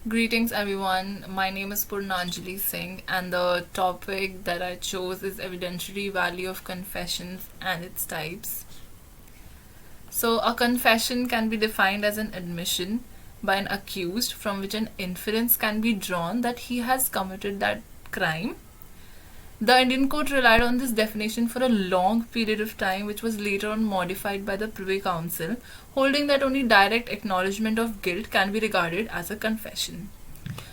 Greetings everyone, my name is Purnanjali Singh and the topic that I chose is evidentiary value of confessions and its types. So a confession can be defined as an admission by an accused from which an inference can be drawn that he has committed that crime. The Indian court relied on this definition for a long period of time, which was later on modified by the Privy Council, holding that only direct acknowledgment of guilt can be regarded as a confession.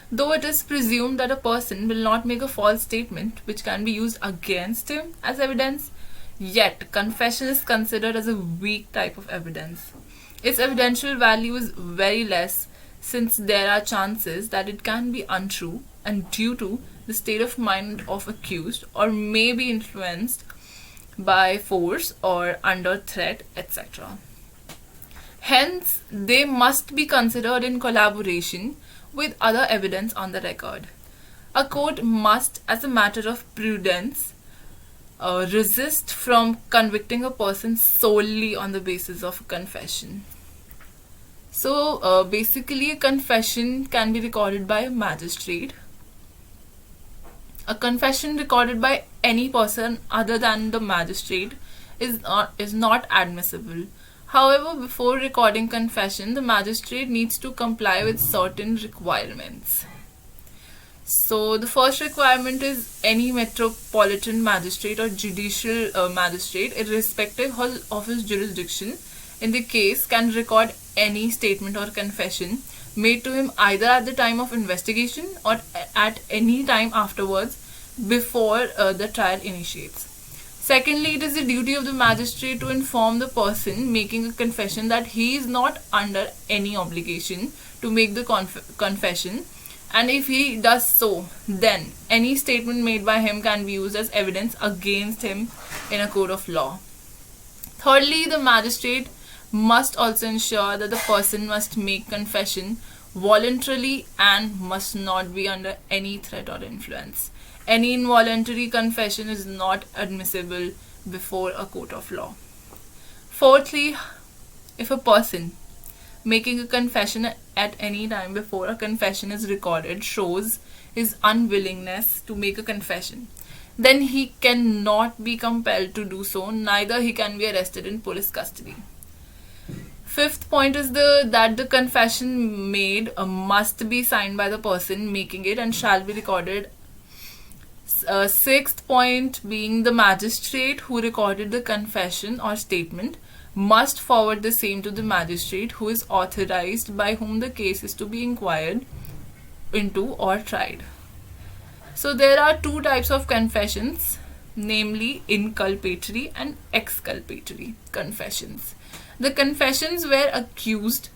Though it is presumed that a person will not make a false statement which can be used against him as evidence, yet confession is considered as a weak type of evidence. Its evidential value is very less since there are chances that it can be untrue and due to the state of mind of accused or may be influenced by force or under threat, etc. Hence, they must be considered in collaboration with other evidence on the record. A court must, as a matter of prudence, resist from convicting a person solely on the basis of a confession. So, basically, a confession can be recorded by a magistrate. A confession recorded by any person other than the magistrate is not admissible. However, before recording confession, the magistrate needs to comply with certain requirements. So, the first requirement is any metropolitan magistrate or judicial magistrate, irrespective of his jurisdiction, in the case can record any statement or confession made to him either at the time of investigation or at any time afterwards before the trial initiates. Secondly, it is the duty of the magistrate to inform the person making a confession that he is not under any obligation to make the confession, and if he does so, then any statement made by him can be used as evidence against him in a court of law. Thirdly, the magistrate must also ensure that the person must make confession voluntarily and must not be under any threat or influence. Any involuntary confession is not admissible before a court of law. Fourthly, if a person making a confession at any time before a confession is recorded shows his unwillingness to make a confession, then he cannot be compelled to do so, neither he can be arrested in police custody. Fifth point is that the confession made must be signed by the person making it and shall be recorded. Sixth point being the magistrate who recorded the confession or statement must forward the same to the magistrate who is authorized by whom the case is to be inquired into or tried. So there are two types of confessions, namely inculpatory and exculpatory confessions. The confessions where accused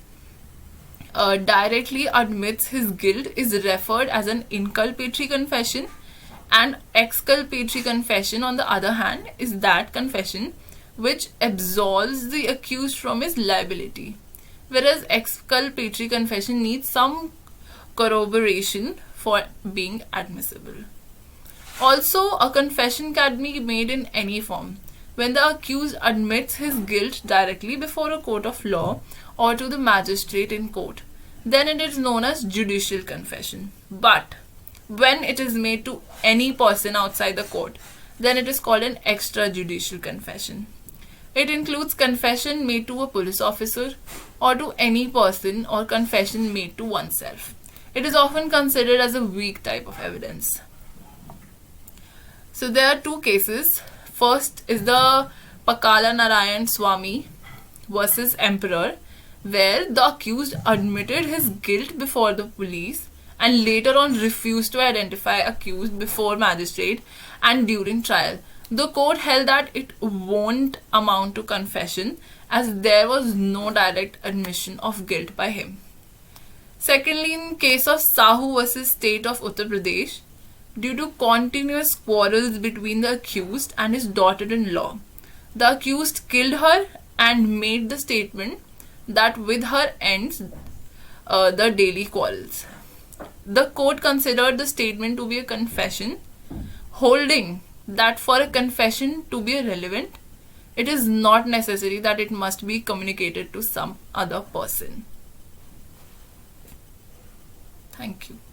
directly admits his guilt is referred as an inculpatory confession, and exculpatory confession, on the other hand, is that confession which absolves the accused from his liability, whereas exculpatory confession needs some corroboration for being admissible. Also, a confession can be made in any form when the accused admits his guilt directly before a court of law or to the magistrate in court. Then it is known as judicial confession. But when it is made to any person outside the court, then it is called an extrajudicial confession. It includes confession made to a police officer or to any person or confession made to oneself. It is often considered as a weak type of evidence. So there are two cases. First is the Pakala Narayan Swamy versus Emperor, where the accused admitted his guilt before the police and later on refused to identify accused before magistrate and during trial. The court held that it won't amount to confession as there was no direct admission of guilt by him. Secondly, in case of Sahu versus State of Uttar Pradesh, due to continuous quarrels between the accused and his daughter-in-law, the accused killed her and made the statement that with her ends the daily quarrels. The court considered the statement to be a confession, holding that for a confession to be relevant, it is not necessary that it must be communicated to some other person. Thank you.